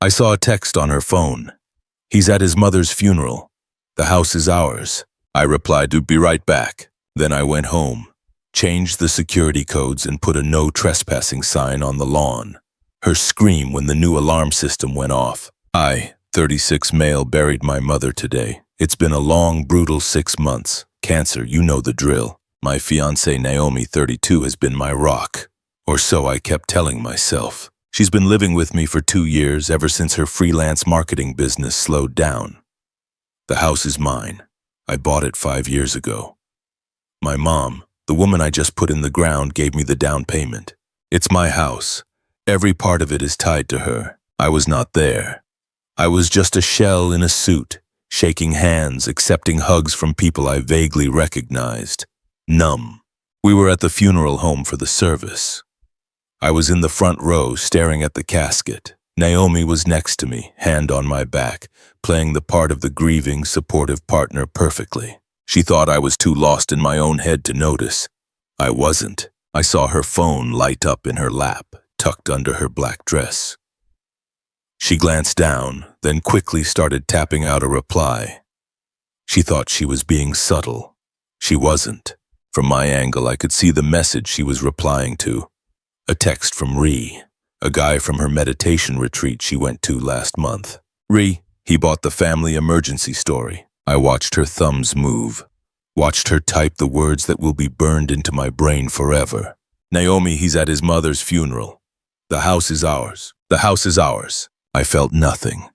I saw a text on her phone. He's at his mother's funeral. The house is ours. I replied to be right back. Then I went home, changed the security codes and put a no trespassing sign on the lawn. Her scream when the new alarm system went off. I, 36 male, buried my mother today. It's been a long, brutal 6 months. Cancer, you know the drill. My fiancée Naomi, 32, has been my rock. Or so I kept telling myself. She's been living with me for 2 years, ever since her freelance marketing business slowed down. The house is mine. I bought it 5 years ago. My mom, the woman I just put in the ground, gave me the down payment. It's my house. Every part of it is tied to her. I was not there. I was just a shell in a suit, shaking hands, accepting hugs from people I vaguely recognized. Numb. We were at the funeral home for the service. I was in the front row, staring at the casket. Naomi was next to me, hand on my back, playing the part of the grieving, supportive partner perfectly. She thought I was too lost in my own head to notice. I wasn't. I saw her phone light up in her lap, tucked under her black dress. She glanced down, then quickly started tapping out a reply. She thought she was being subtle. She wasn't. From my angle, I could see the message she was replying to. A text from Ree, a guy from her meditation retreat she went to last month. Ree, he bought the family emergency story. I watched her thumbs move, watched her type the words that will be burned into my brain forever. Naomi, he's at his mother's funeral. The house is ours. The house is ours. I felt nothing.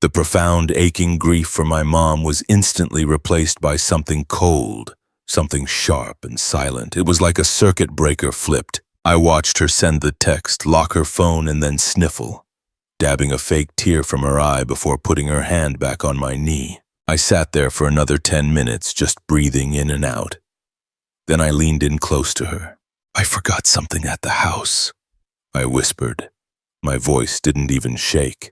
The profound, aching grief for my mom was instantly replaced by something cold, something sharp and silent. It was like a circuit breaker flipped. I watched her send the text, lock her phone, and then sniffle, dabbing a fake tear from her eye before putting her hand back on my knee. I sat there for another 10 minutes, just breathing in and out. Then I leaned in close to her. I forgot something at the house, I whispered. My voice didn't even shake.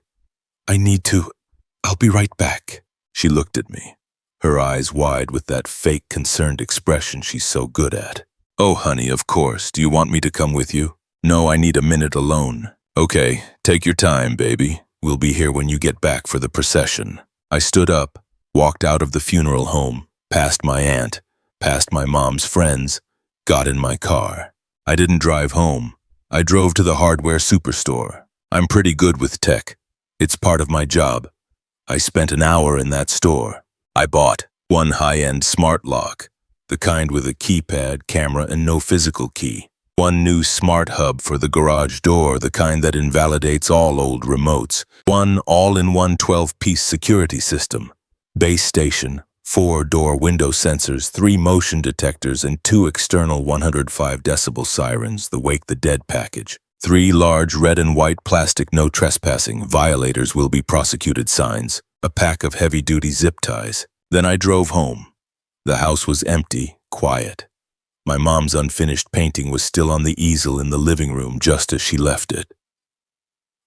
I'll be right back. She looked at me, her eyes wide with that fake concerned expression she's so good at. Oh, honey, of course. Do you want me to come with you? No, I need a minute alone. Okay, take your time, baby. We'll be here when you get back for the procession. I stood up, walked out of the funeral home, past my aunt, past my mom's friends, got in my car. I didn't drive home. I drove to the hardware superstore. I'm pretty good with tech. It's part of my job. I spent an hour in that store. I bought one high-end smart lock, the kind with a keypad, camera, and no physical key. One new smart hub for the garage door, the kind that invalidates all old remotes. One all-in-one 12-piece security system. Base station, 4 door window sensors, 3 motion detectors, and 2 external 105 decibel sirens, the Wake the Dead package. 3 large red and white plastic no trespassing, violators will be prosecuted signs, a pack of heavy-duty zip ties. Then I drove home. The house was empty, quiet. My mom's unfinished painting was still on the easel in the living room just as she left it.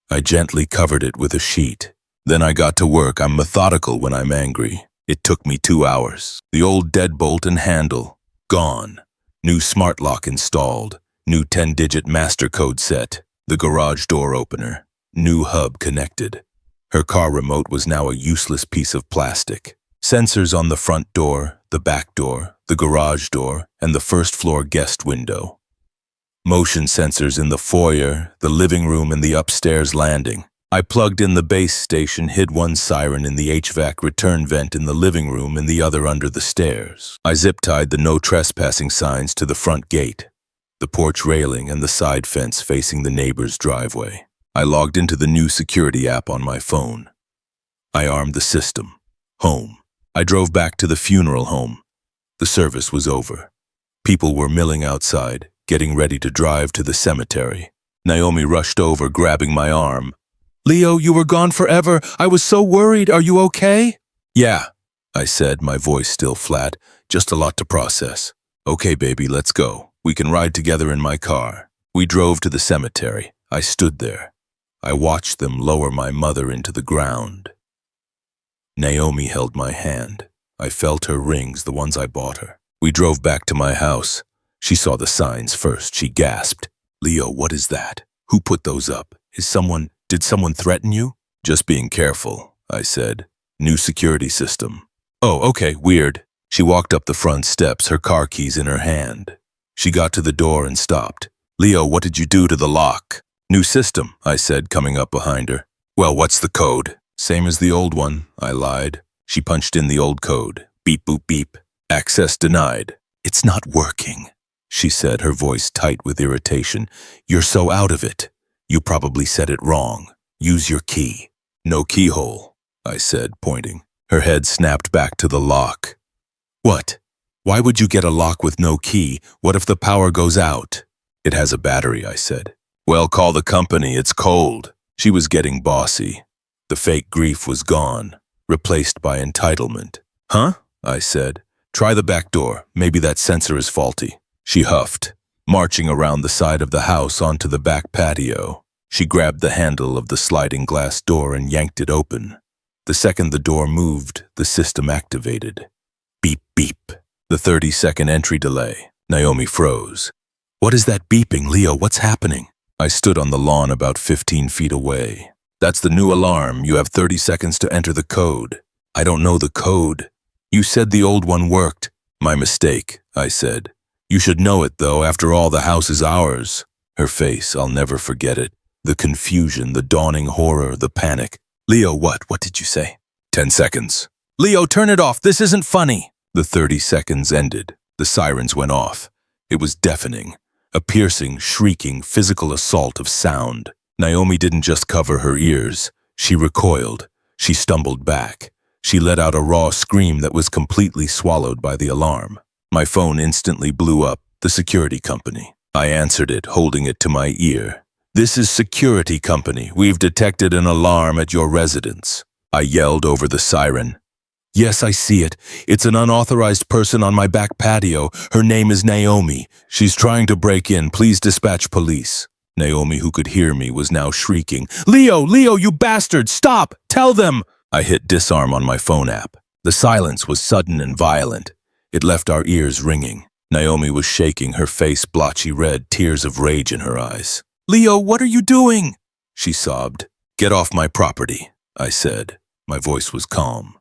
I gently covered it with a sheet. Then I got to work. I'm methodical when I'm angry. It took me 2 hours. The old deadbolt and handle, gone. New smart lock installed. New 10-digit master code set. The garage door opener. New hub connected. Her car remote was now a useless piece of plastic. Sensors on the front door, the back door, the garage door, and the first floor guest window. Motion sensors in the foyer, the living room, and the upstairs landing. I plugged in the base station, hid one siren in the HVAC return vent in the living room and the other under the stairs. I zip-tied the no trespassing signs to the front gate, the porch railing, and the side fence facing the neighbor's driveway. I logged into the new security app on my phone. I armed the system. Home. I drove back to the funeral home. The service was over. People were milling outside, getting ready to drive to the cemetery. Naomi rushed over, grabbing my arm. Leo, you were gone forever. I was so worried. Are you okay? Yeah, I said, my voice still flat. Just a lot to process. Okay, baby, let's go. We can ride together in my car. We drove to the cemetery. I stood there. I watched them lower my mother into the ground. Naomi held my hand. I felt her rings, the ones I bought her. We drove back to my house. She saw the signs first. She gasped. Leo, what is that? Who put those up? Did someone threaten you? Just being careful, I said. New security system. Oh, okay, weird. She walked up the front steps, her car keys in her hand. She got to the door and stopped. Leo, what did you do to the lock? New system, I said, coming up behind her. Well, what's the code? Same as the old one, I lied. She punched in the old code. Beep, boop, beep. Access denied. It's not working, she said, her voice tight with irritation. You're so out of it. You probably said it wrong. Use your key. No keyhole, I said, pointing. Her head snapped back to the lock. What? Why would you get a lock with no key? What if the power goes out? It has a battery, I said. Well, call the company. It's cold. She was getting bossy. The fake grief was gone, replaced by entitlement. Huh? I said. Try the back door. Maybe that sensor is faulty. She huffed, marching around the side of the house onto the back patio. She grabbed the handle of the sliding glass door and yanked it open. The second the door moved, the system activated. Beep, beep. The 30-second entry delay. Naomi froze. What is that beeping, Leo? What's happening? I stood on the lawn about 15 feet away. That's the new alarm. You have 30 seconds to enter the code. I don't know the code. You said the old one worked. My mistake, I said. You should know it, though. After all, the house is ours. Her face, I'll never forget it. The confusion, the dawning horror, the panic. Leo, what? What did you say? 10 seconds. Leo, turn it off. This isn't funny. The 30 seconds ended. The sirens went off. It was deafening. A piercing, shrieking, physical assault of sound. Naomi didn't just cover her ears. She recoiled. She stumbled back. She let out a raw scream that was completely swallowed by the alarm. My phone instantly blew up. The security company. I answered it, holding it to my ear. This is security company. We've detected an alarm at your residence. I yelled over the siren. Yes, I see it. It's an unauthorized person on my back patio. Her name is Naomi. She's trying to break in. Please dispatch police. Naomi, who could hear me, was now shrieking. Leo, you bastard, stop! Tell them! I hit disarm on my phone app. The silence was sudden and violent. It left our ears ringing. Naomi was shaking, her face blotchy red, tears of rage in her eyes. Leo, what are you doing? She sobbed. Get off my property, I said. My voice was calm.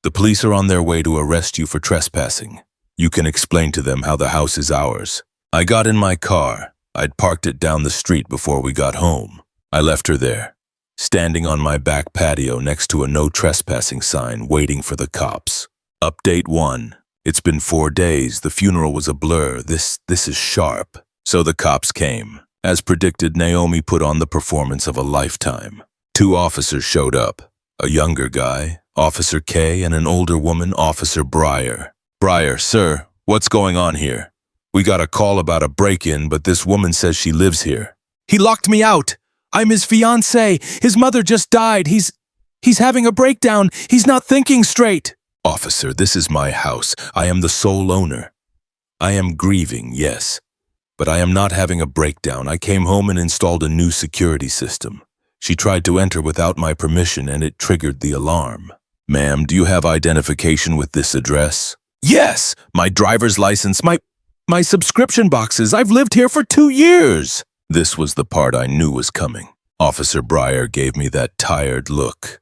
The police are on their way to arrest you for trespassing. You can explain to them how the house is ours. I got in my car. I'd parked it down the street before we got home. I left her there, standing on my back patio next to a no trespassing sign, waiting for the cops. Update 1. It's been 4 days. The funeral was a blur. This is sharp. So the cops came. As predicted, Naomi put on the performance of a lifetime. 2 officers showed up. A younger guy, Officer K, and an older woman, Officer Breyer. Breyer, sir, what's going on here? We got a call about a break-in, but this woman says she lives here. He locked me out. I'm his fiancé. His mother just died. He's having a breakdown. He's not thinking straight. Officer, this is my house. I am the sole owner. I am grieving, yes, but I am not having a breakdown. I came home and installed a new security system. She tried to enter without my permission and it triggered the alarm. Ma'am, do you have identification with this address? Yes, my driver's license, my subscription boxes. I've lived here for 2 years. This was the part I knew was coming. Officer Breyer gave me that tired look.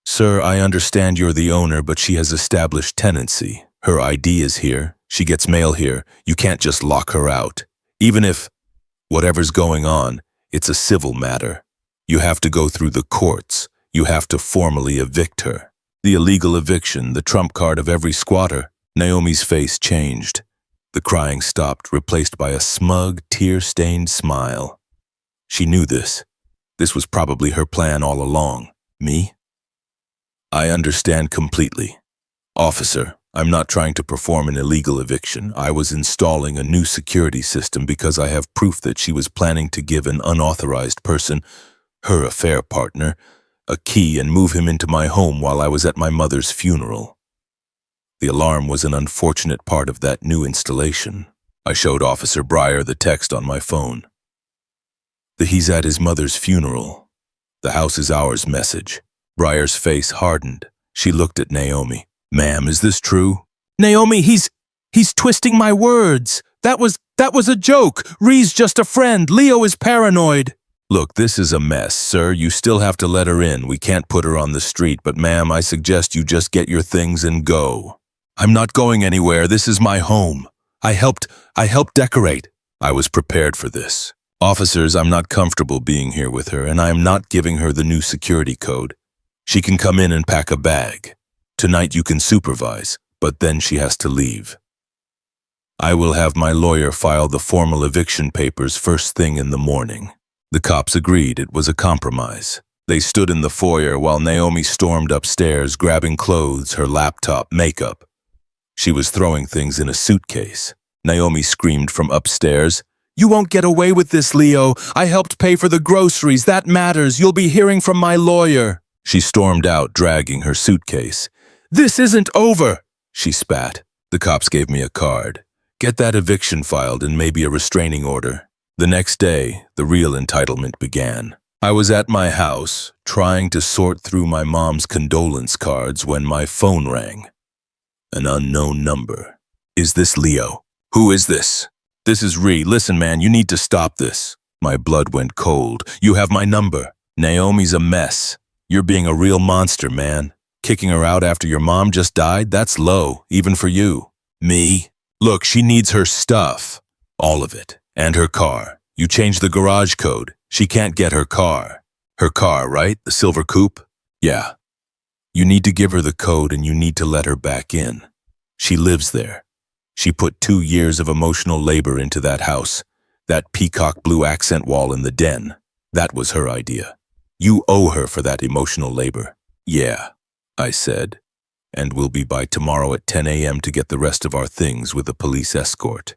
Sir, I understand you're the owner, but she has established tenancy. Her ID is here. She gets mail here. You can't just lock her out. Even if whatever's going on, it's a civil matter. You have to go through the courts. You have to formally evict her. The illegal eviction, the trump card of every squatter. Naomi's face changed. The crying stopped, replaced by a smug, tear-stained smile. She knew this. This was probably her plan all along. Me? I understand completely. Officer, I'm not trying to perform an illegal eviction. I was installing a new security system because I have proof that she was planning to give an unauthorized person, her affair partner, a key and move him into my home while I was at my mother's funeral. The alarm was an unfortunate part of that new installation. I showed Officer Breyer the text on my phone. He's at his mother's funeral. The house is ours message. Breyer's face hardened. She looked at Naomi. Ma'am, is this true? Naomi, he's twisting my words. That was a joke. Ree's just a friend. Leo is paranoid. Look, this is a mess, sir. You still have to let her in. We can't put her on the street, but ma'am, I suggest you just get your things and go. I'm not going anywhere. This is my home. I helped decorate. I was prepared for this. Officers, I'm not comfortable being here with her, and I am not giving her the new security code. She can come in and pack a bag. Tonight you can supervise, but then she has to leave. I will have my lawyer file the formal eviction papers first thing in the morning. The cops agreed it was a compromise. They stood in the foyer while Naomi stormed upstairs, grabbing clothes, her laptop, makeup. She was throwing things in a suitcase. Naomi screamed from upstairs, "You won't get away with this, Leo. I helped pay for the groceries. That matters. You'll be hearing from my lawyer." She stormed out, dragging her suitcase. "This isn't over," she spat. The cops gave me a card. "Get that eviction filed and maybe a restraining order." The next day, the real entitlement began. I was at my house, trying to sort through my mom's condolence cards when my phone rang. An unknown number. "Is this Leo? Who is this?" "This is Ree. Listen, man, you need to stop this." My blood went cold. "You have my number. Naomi's a mess. You're being a real monster, man. Kicking her out after your mom just died? That's low, even for you." "Me?" "Look, she needs her stuff. All of it. And her car. You changed the garage code. She can't get her car." "Her car, right? The silver coupe?" "Yeah." "You need to give her the code and you need to let her back in. She lives there. She put 2 years of emotional labor into that house. That peacock blue accent wall in the den. That was her idea. You owe her for that emotional labor." "Yeah," I said. "And we'll be by tomorrow at 10 a.m. to get the rest of our things with a police escort.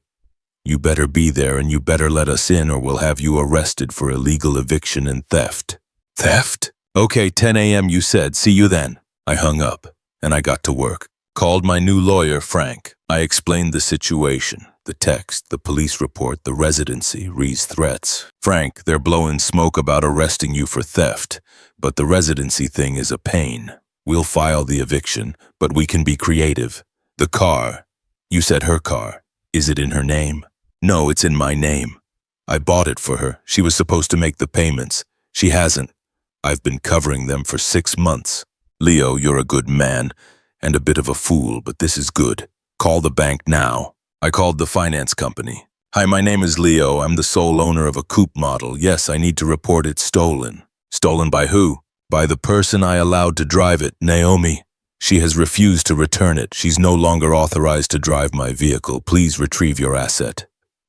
You better be there and you better let us in or we'll have you arrested for illegal eviction and theft." "Theft?" "Okay, 10 a.m. you said. See you then." I hung up, and I got to work. Called my new lawyer, Frank. I explained the situation, the text, the police report, the residency, Ree's threats. "Frank, they're blowing smoke about arresting you for theft, but the residency thing is a pain. We'll file the eviction, but we can be creative. The car, you said her car. Is it in her name?" "No, it's in my name. I bought it for her. She was supposed to make the payments. She hasn't. I've been covering them for 6 months. Leo, you're a good man, and a bit of a fool, but this is good. Call the bank now." I called the finance company. "Hi, my name is Leo. I'm the sole owner of a coupe model. Yes, I need to report it stolen." "Stolen by who?" "By the person I allowed to drive it, Naomi. She has refused to return it. She's no longer authorized to drive my vehicle. Please retrieve your asset."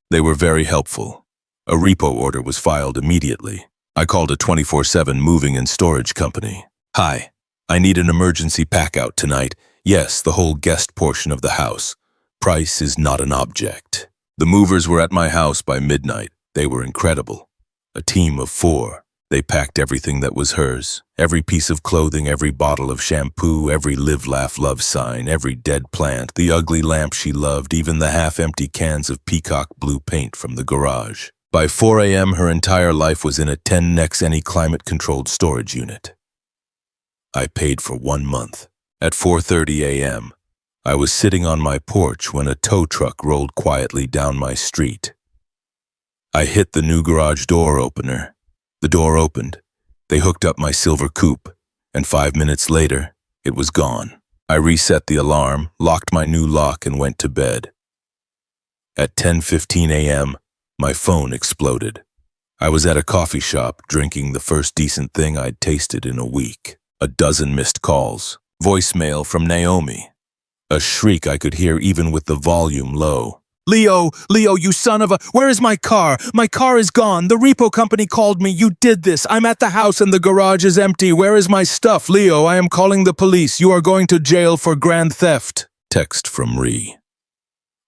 They were very helpful. A repo order was filed immediately. I called a 24/7 moving and storage company. "Hi, I need an emergency pack-out tonight. Yes, the whole guest portion of the house. Price is not an object." The movers were at my house by midnight. They were incredible. A team of 4. They packed everything that was hers. Every piece of clothing, every bottle of shampoo, every live, laugh, love sign, every dead plant, the ugly lamp she loved, even the half-empty cans of peacock blue paint from the garage. By 4 a.m., her entire life was in a 10x any climate-controlled storage unit. I paid for 1 month. At 4:30 a.m., I was sitting on my porch when a tow truck rolled quietly down my street. I hit the new garage door opener. The door opened. They hooked up my silver coupe, and 5 minutes later, it was gone. I reset the alarm, locked my new lock, and went to bed. At 10:15 a.m., my phone exploded. I was at a coffee shop drinking the first decent thing I'd tasted in a week. A dozen missed calls. Voicemail from Naomi. A shriek I could hear even with the volume low. "Leo, you son of a... Where is my car? My car is gone. The repo company called me. You did this. I'm at the house and the garage is empty. Where is my stuff? Leo, I am calling the police. You are going to jail for grand theft." Text from Ree.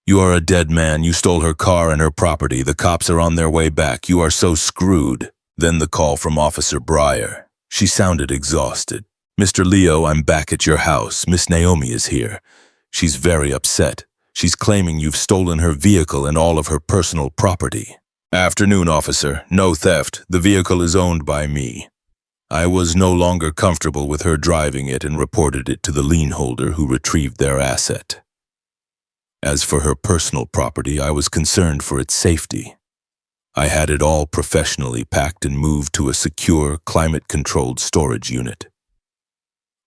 "You are a dead man. You stole her car and her property. The cops are on their way back. You are so screwed." Then the call from Officer Breyer. She sounded exhausted. "Mr. Leo, I'm back at your house. Miss Naomi is here. She's very upset. She's claiming you've stolen her vehicle and all of her personal property." "Afternoon, officer. No theft. The vehicle is owned by me. I was no longer comfortable with her driving it and reported it to the lien holder who retrieved their asset. As for her personal property, I was concerned for its safety. I had it all professionally packed and moved to a secure, climate-controlled storage unit.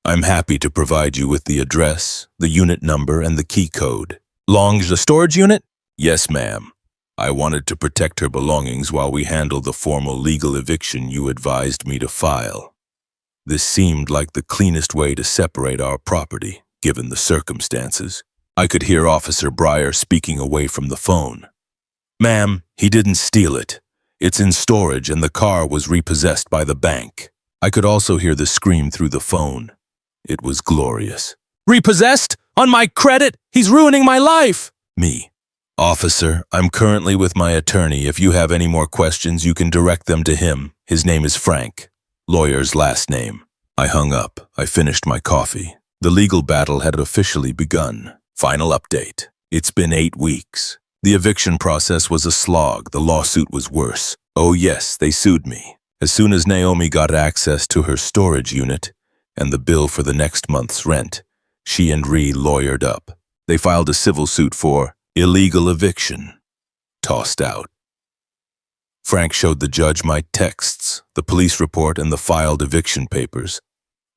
I'm happy to provide you with the address, the unit number, and the key code. The storage unit? Yes, ma'am. I wanted to protect her belongings while we handle the formal legal eviction you advised me to file. This seemed like the cleanest way to separate our property, given the circumstances. I could hear Officer Breyer speaking away from the phone. Ma'am, he didn't steal it. It's in storage and the car was repossessed by the bank. I could also hear the scream through the phone. It was glorious. Repossessed? On my credit? He's ruining my life! Me. Officer, I'm currently with my attorney. If you have any more questions, you can direct them to him. His name is Frank. Lawyer's last name. I hung up. I finished my coffee. The legal battle had officially begun. Final update. It's been 8 weeks. The eviction process was a slog. The lawsuit was worse. Oh yes, they sued me. As soon as Naomi got access to her storage unit and the bill for the next month's rent, she and Ree lawyered up. They filed a civil suit for illegal eviction. Tossed out. Frank showed the judge my texts, the police report, and the filed eviction papers.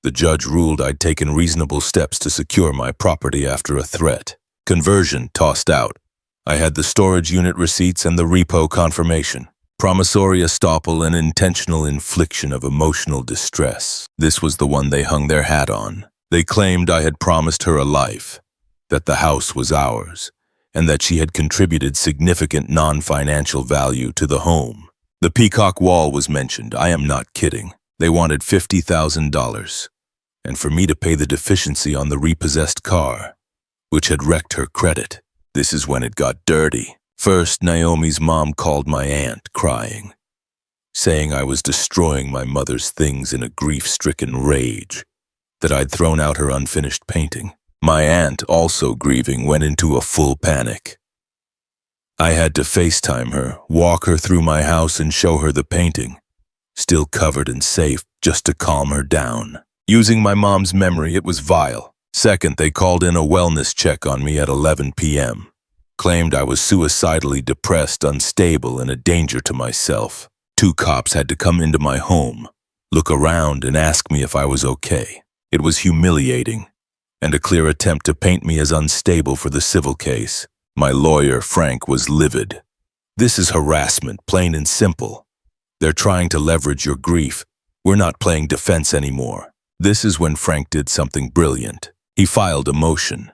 The judge ruled I'd taken reasonable steps to secure my property after a threat. Conversion tossed out. I had the storage unit receipts and the repo confirmation. Promissory estoppel and intentional infliction of emotional distress. This was the one they hung their hat on. They claimed I had promised her a life, that the house was ours, and that she had contributed significant non-financial value to the home. The peacock wall was mentioned. I am not kidding. They wanted $50,000, and for me to pay the deficiency on the repossessed car, which had wrecked her credit. This is when it got dirty. First, Naomi's mom called my aunt, crying, saying I was destroying my mother's things in a grief-stricken rage, that I'd thrown out her unfinished painting. My aunt, also grieving, went into a full panic. I had to FaceTime her, walk her through my house and show her the painting, still covered and safe, just to calm her down. Using my mom's memory, it was vile. Second, they called in a wellness check on me at 11 p.m., claimed I was suicidally depressed, unstable, and a danger to myself. 2 cops had to come into my home, look around, and ask me if I was okay. It was humiliating, and a clear attempt to paint me as unstable for the civil case. My lawyer, Frank, was livid. This is harassment, plain and simple. They're trying to leverage your grief. We're not playing defense anymore. This is when Frank did something brilliant. He filed a motion.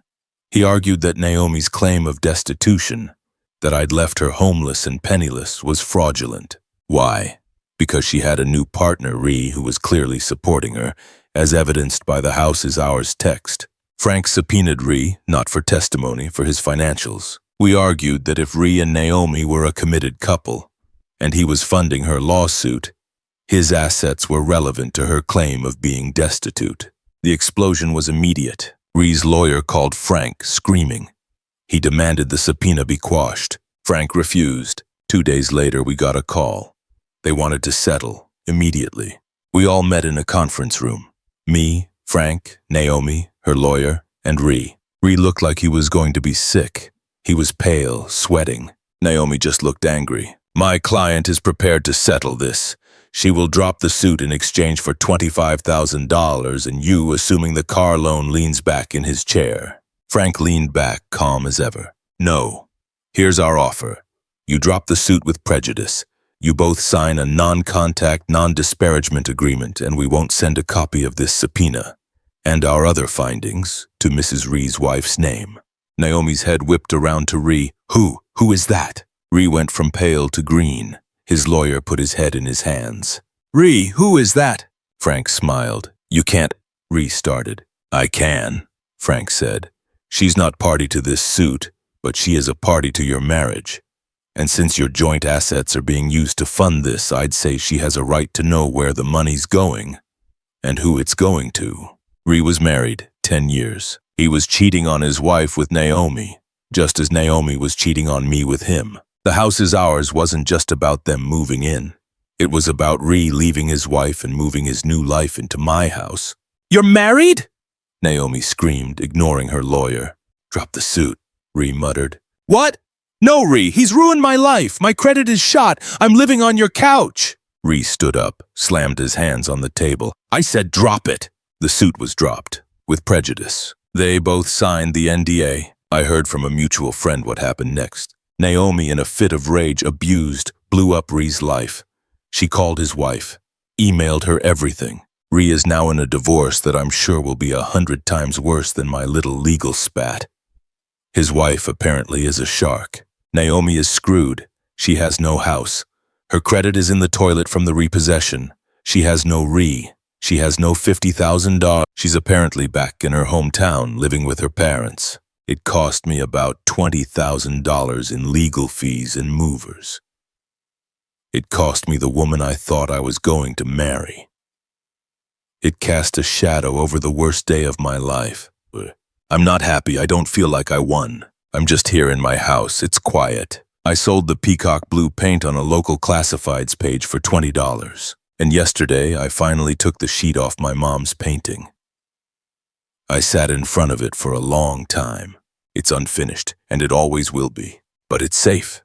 He argued that Naomi's claim of destitution, that I'd left her homeless and penniless, was fraudulent. Why? Because she had a new partner, Ree, who was clearly supporting her, as evidenced by the house is ours text. Frank subpoenaed Ree, not for testimony, for his financials. We argued that if Ree and Naomi were a committed couple, and he was funding her lawsuit, his assets were relevant to her claim of being destitute. The explosion was immediate. Ree's lawyer called Frank, screaming. He demanded the subpoena be quashed. Frank refused. 2 days later, we got a call. They wanted to settle, immediately. We all met in a conference room. Me, Frank, Naomi, her lawyer, and Ree. Ree looked like he was going to be sick. He was pale, sweating. Naomi just looked angry. My client is prepared to settle this. She will drop the suit in exchange for $25,000, and you, assuming the car loan, leans back in his chair. Frank leaned back, calm as ever. No. Here's our offer. You drop the suit with prejudice. You both sign a non-contact, non-disparagement agreement, and we won't send a copy of this subpoena and our other findings to Mrs. Ree's wife's name. Naomi's head whipped around to Ree. Who is that? Ree went from pale to green. His lawyer put his head in his hands. Ree, who is that? Frank smiled. You can't, Ree started. I can, Frank said. She's not party to this suit, but she is a party to your marriage. And since your joint assets are being used to fund this, I'd say she has a right to know where the money's going and who it's going to. Ree was married 10 years. He was cheating on his wife with Naomi, just as Naomi was cheating on me with him. The house is ours wasn't just about them moving in. It was about Ree leaving his wife and moving his new life into my house. You're married? Naomi screamed, ignoring her lawyer. Drop the suit, Ree muttered. What? No, Ree, he's ruined my life. My credit is shot. I'm living on your couch. Ree stood up, slammed his hands on the table. I said drop it. The suit was dropped, with prejudice. They both signed the NDA. I heard from a mutual friend what happened next. Naomi, in a fit of rage, blew up Ree's life. She called his wife, emailed her everything. Ree is now in a divorce that I'm sure will be 100 times worse than my little legal spat. His wife apparently is a shark. Naomi is screwed. She has no house. Her credit is in the toilet from the repossession. She has no Ree. She has no $50,000. She's apparently back in her hometown living with her parents. It cost me about $20,000 in legal fees and movers. It cost me the woman I thought I was going to marry. It cast a shadow over the worst day of my life. I'm not happy. I don't feel like I won. I'm just here in my house. It's quiet. I sold the peacock blue paint on a local classifieds page for $20. And yesterday, I finally took the sheet off my mom's painting. I sat in front of it for a long time. It's unfinished, and it always will be. But it's safe.